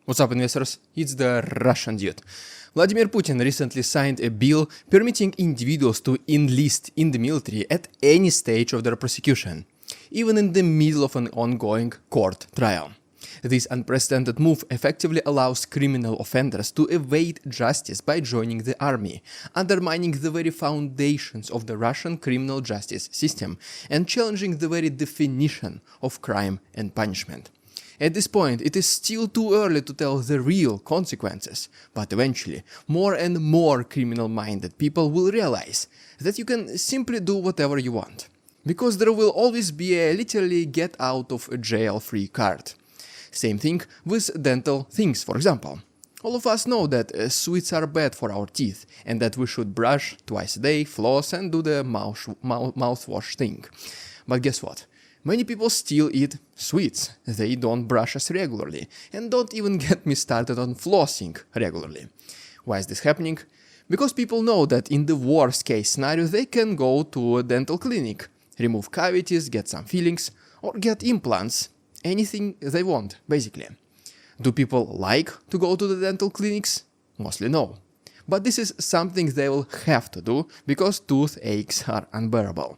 What's up, investors? It's the Russian dude. Vladimir Putin recently signed a bill permitting individuals to enlist in the military at any stage of their prosecution, even in the middle of an ongoing court trial. This unprecedented move effectively allows criminal offenders to evade justice by joining the army, undermining the very foundations of the Russian criminal justice system and challenging the very definition of crime and punishment. At this point, it is still too early to tell the real consequences, but eventually, more and more criminal-minded people will realize that you can simply do whatever you want, because there will always be a literally get-out-of-jail-free card. Same thing with dental things, for example. All of us know that sweets are bad for our teeth, and that we should brush twice a day, floss, and do the mouthwash thing. But guess what? Many people still eat sweets, they don't brush as regularly, and don't even get me started on flossing regularly. Why is this happening? Because people know that in the worst case scenario they can go to a dental clinic, remove cavities, get some fillings, or get implants, anything they want, basically. Do people like to go to the dental clinics? Mostly no. But this is something they will have to do, because toothaches are unbearable.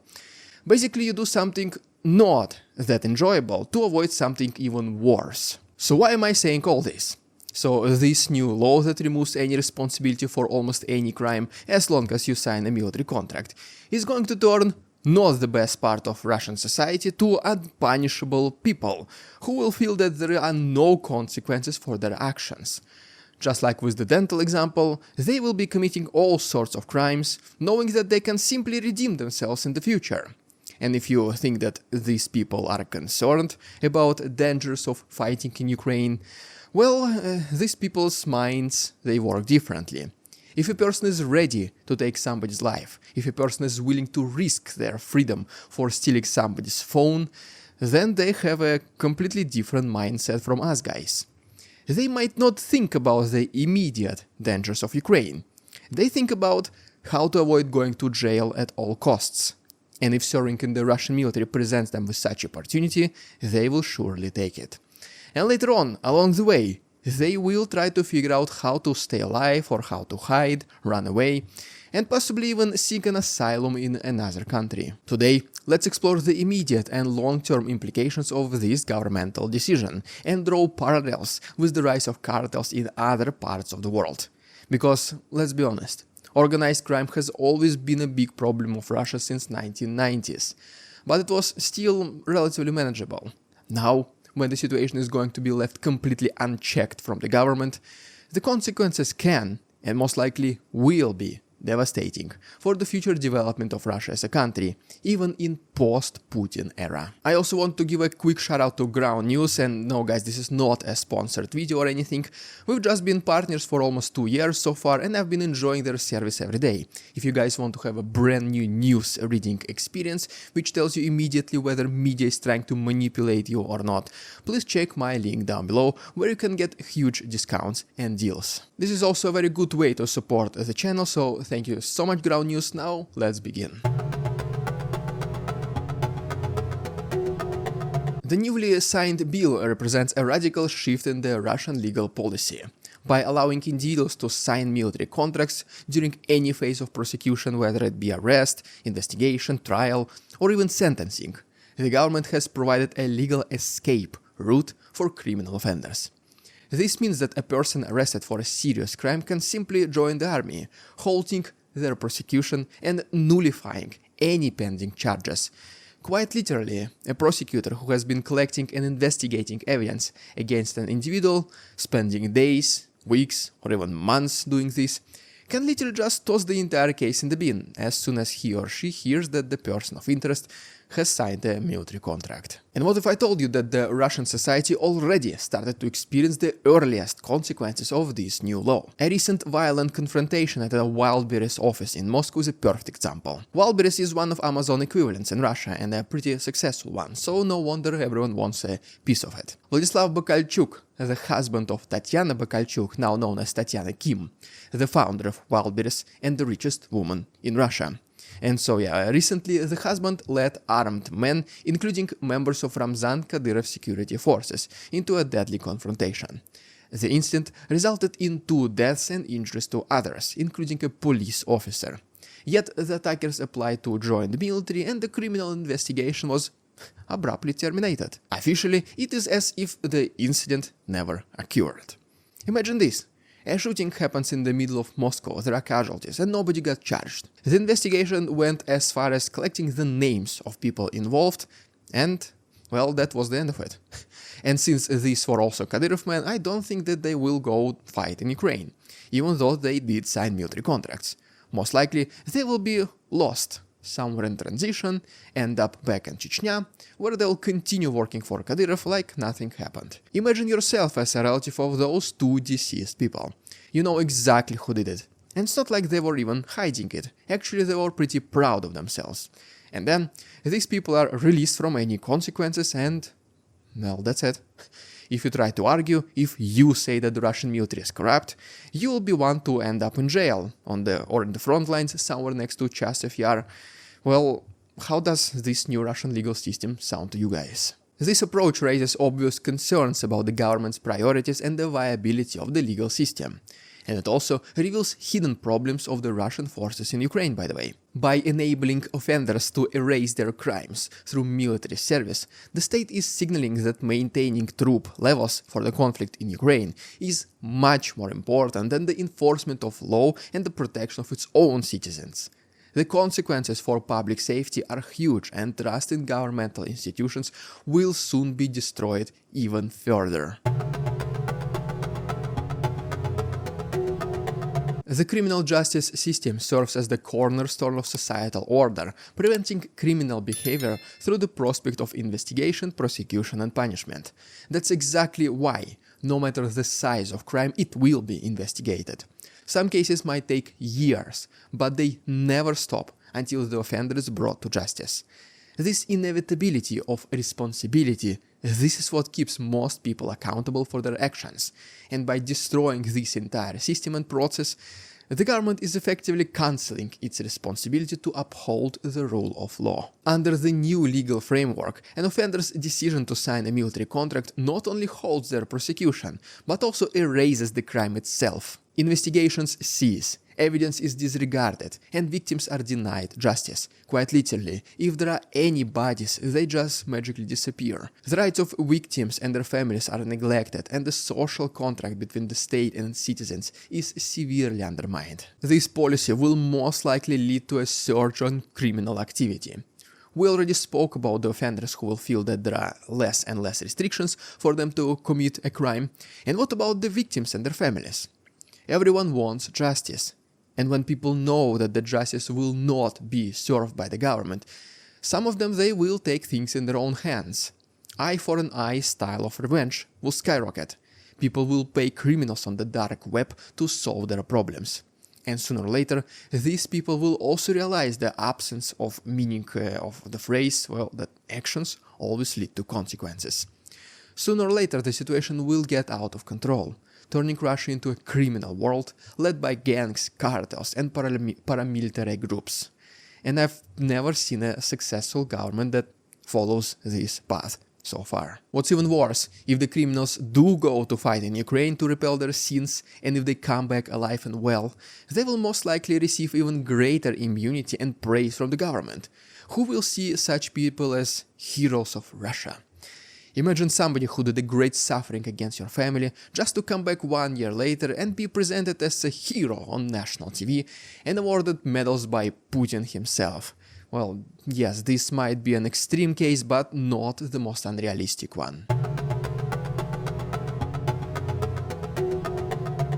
Basically, you do something not that enjoyable to avoid something even worse. So why am I saying all this? So this new law that removes any responsibility for almost any crime as long as you sign a military contract is going to turn not the best part of Russian society to unpunishable people who will feel that there are no consequences for their actions. Just like with the dental example, they will be committing all sorts of crimes, knowing that they can simply redeem themselves in the future. And if you think that these people are concerned about dangers of fighting in Ukraine, well, these people's minds, they work differently. If a person is ready to take somebody's life, if a person is willing to risk their freedom for stealing somebody's phone, then they have a completely different mindset from us guys. They might not think about the immediate dangers of Ukraine. They think about how to avoid going to jail at all costs. And if serving in the Russian military presents them with such opportunity, they will surely take it. And later on, along the way, they will try to figure out how to stay alive or how to hide, run away, and possibly even seek an asylum in another country. Today, let's explore the immediate and long-term implications of this governmental decision and draw parallels with the rise of cartels in other parts of the world. Because, let's be honest, organized crime has always been a big problem of Russia since 1990s, but it was still relatively manageable. Now, when the situation is going to be left completely unchecked from the government, the consequences can, and most likely will be, devastating for the future development of Russia as a country, even in post-Putin era. I also want to give a quick shout out to Ground News, and no guys, this is not a sponsored video or anything. We've just been partners for almost 2 years so far, and I've been enjoying their service every day. If you guys want to have a brand new news reading experience, which tells you immediately whether media is trying to manipulate you or not, please check my link down below, where you can get huge discounts and deals. This is also a very good way to support the channel, so thank you so much, Ground News. Now, let's begin. The newly signed bill represents a radical shift in the Russian legal policy. By allowing individuals to sign military contracts during any phase of prosecution, whether it be arrest, investigation, trial, or even sentencing, the government has provided a legal escape route for criminal offenders. This means that a person arrested for a serious crime can simply join the army, halting their prosecution and nullifying any pending charges. Quite literally, a prosecutor who has been collecting and investigating evidence against an individual, spending days, weeks, or even months doing this, can literally just toss the entire case in the bin as soon as he or she hears that the person of interest has signed a military contract. And what if I told you that the Russian society already started to experience the earliest consequences of this new law? A recent violent confrontation at a Wildberries office in Moscow is a perfect example. Wildberries is one of Amazon equivalents in Russia and a pretty successful one, so no wonder everyone wants a piece of it. Vladislav Bakalchuk, the husband of Tatiana Bakalchuk, now known as Tatiana Kim, the founder of Wildberries and the richest woman in Russia. And so recently the husband led armed men, including members of Ramzan Kadyrov security forces, into a deadly confrontation. The incident resulted in 2 deaths and injuries to others, including a police officer. Yet the attackers applied to join the military and the criminal investigation was abruptly terminated. Officially, it is as if the incident never occurred. Imagine this. A shooting happens in the middle of Moscow, there are casualties, and nobody got charged. The investigation went as far as collecting the names of people involved, and, well, that was the end of it. And since these were also Kadyrov men, I don't think that they will go fight in Ukraine, even though they did sign military contracts. Most likely, they will be lost somewhere in transition, end up back in Chechnya, where they'll continue working for Kadyrov like nothing happened. Imagine yourself as a relative of those 2 deceased people. You know exactly who did it. And it's not like they were even hiding it. Actually, they were pretty proud of themselves. And then, these people are released from any consequences and, well, that's it. If you try to argue, if you say that the Russian military is corrupt, you will be one to end up in jail, or in the front lines somewhere next to Chasiv Yar. Well, how does this new Russian legal system sound to you guys? This approach raises obvious concerns about the government's priorities and the viability of the legal system. And it also reveals hidden problems of the Russian forces in Ukraine, by the way. By enabling offenders to erase their crimes through military service, the state is signaling that maintaining troop levels for the conflict in Ukraine is much more important than the enforcement of law and the protection of its own citizens. The consequences for public safety are huge, and trust in governmental institutions will soon be destroyed even further. The criminal justice system serves as the cornerstone of societal order, preventing criminal behavior through the prospect of investigation, prosecution and punishment. That's exactly why, no matter the size of crime, it will be investigated. Some cases might take years, but they never stop until the offender is brought to justice. This inevitability of responsibility, this is what keeps most people accountable for their actions, and by destroying this entire system and process, the government is effectively cancelling its responsibility to uphold the rule of law. Under the new legal framework, an offender's decision to sign a military contract not only holds their prosecution, but also erases the crime itself. Investigations cease, evidence is disregarded, and victims are denied justice. Quite literally, if there are any bodies, they just magically disappear. The rights of victims and their families are neglected, and the social contract between the state and its citizens is severely undermined. This policy will most likely lead to a surge on criminal activity. We already spoke about the offenders who will feel that there are less and less restrictions for them to commit a crime. And what about the victims and their families? Everyone wants justice. And when people know that the justice will not be served by the government, some of them they will take things in their own hands. Eye for an eye style of revenge will skyrocket. People will pay criminals on the dark web to solve their problems. And sooner or later, these people will also realize the absence of meaning of the phrase, well, that actions always lead to consequences. Sooner or later, the situation will get out of control, turning Russia into a criminal world led by gangs, cartels and paramilitary groups. And I've never seen a successful government that follows this path so far. What's even worse, if the criminals do go to fight in Ukraine to repel their sins, and if they come back alive and well, they will most likely receive even greater immunity and praise from the government, who will see such people as heroes of Russia. Imagine somebody who did a great suffering against your family just to come back 1 year later and be presented as a hero on national TV and awarded medals by Putin himself. Well, yes, this might be an extreme case, but not the most unrealistic one.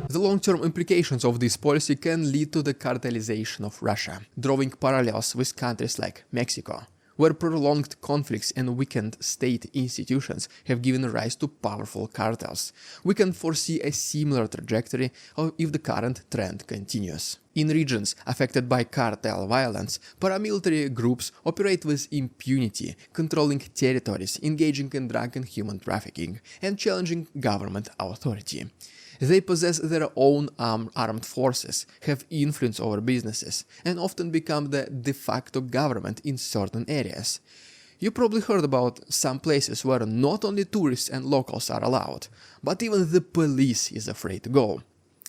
The long-term implications of this policy can lead to the cartelization of Russia, drawing parallels with countries like Mexico, where prolonged conflicts and weakened state institutions have given rise to powerful cartels. We can foresee a similar trajectory if the current trend continues. In regions affected by cartel violence, paramilitary groups operate with impunity, controlling territories, engaging in drug and human trafficking, and challenging government authority. They possess their own armed forces, have influence over businesses, and often become the de facto government in certain areas. You probably heard about some places where not only tourists and locals are allowed, but even the police is afraid to go.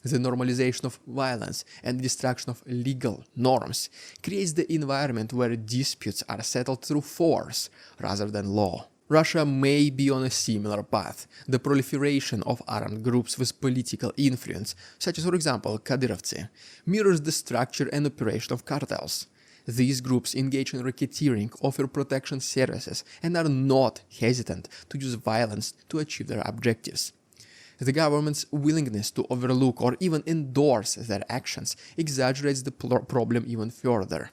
The normalization of violence and the destruction of legal norms creates the environment where disputes are settled through force rather than law. Russia may be on a similar path. The proliferation of armed groups with political influence, such as for example Kadyrovцы, mirrors the structure and operation of cartels. These groups engage in racketeering, offer protection services, and are not hesitant to use violence to achieve their objectives. The government's willingness to overlook or even endorse their actions exaggerates the problem even further.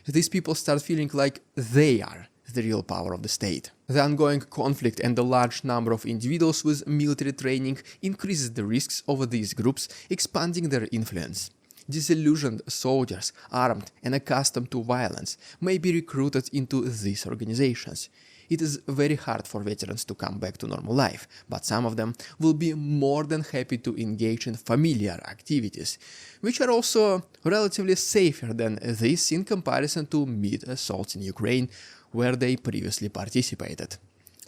These people start feeling like they are the real power of the state. The ongoing conflict and the large number of individuals with military training increases the risks of these groups expanding their influence. Disillusioned soldiers, armed and accustomed to violence, may be recruited into these organizations. It is very hard for veterans to come back to normal life, but some of them will be more than happy to engage in familiar activities, which are also relatively safer than this in comparison to mid-assaults in Ukraine, where they previously participated.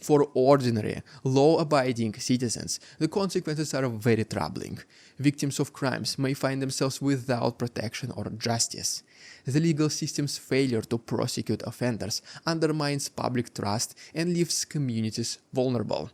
For ordinary, law-abiding citizens, the consequences are very troubling. Victims of crimes may find themselves without protection or justice. The legal system's failure to prosecute offenders undermines public trust and leaves communities vulnerable.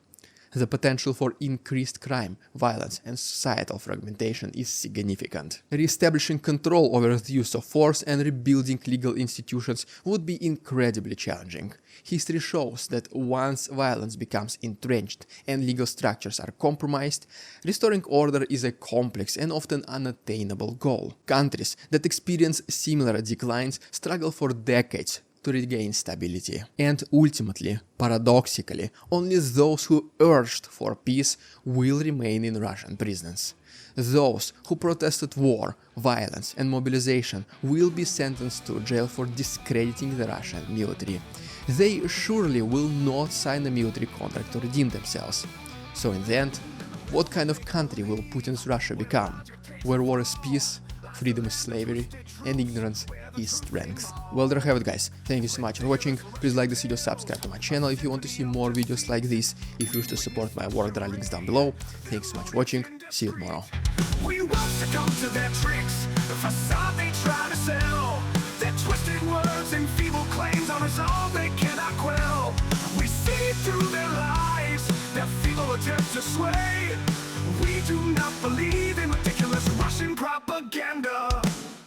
The potential for increased crime, violence, and societal fragmentation is significant. Re-establishing control over the use of force and rebuilding legal institutions would be incredibly challenging. History shows that once violence becomes entrenched and legal structures are compromised, restoring order is a complex and often unattainable goal. Countries that experience similar declines struggle for decades to regain stability. And ultimately, paradoxically, only those who urged for peace will remain in Russian prisons. Those who protested war, violence and mobilization will be sentenced to jail for discrediting the Russian military. They surely will not sign a military contract to redeem themselves. So in the end, what kind of country will Putin's Russia become? Where war is peace, freedom is slavery, and ignorance is strength. Well, there you have it, guys. Thank you so much for watching. Please like this video, subscribe to my channel if you want to see more videos like this. If you wish to support my work, there are links down below. Thanks so much for watching. See you tomorrow. We won't succumb to their tricks, the facade they try to sell. Their twisted words and feeble claims on us all they cannot quell. We see through their lies, their feeble attempts to sway. We do not believe in ridiculous Russian propaganda.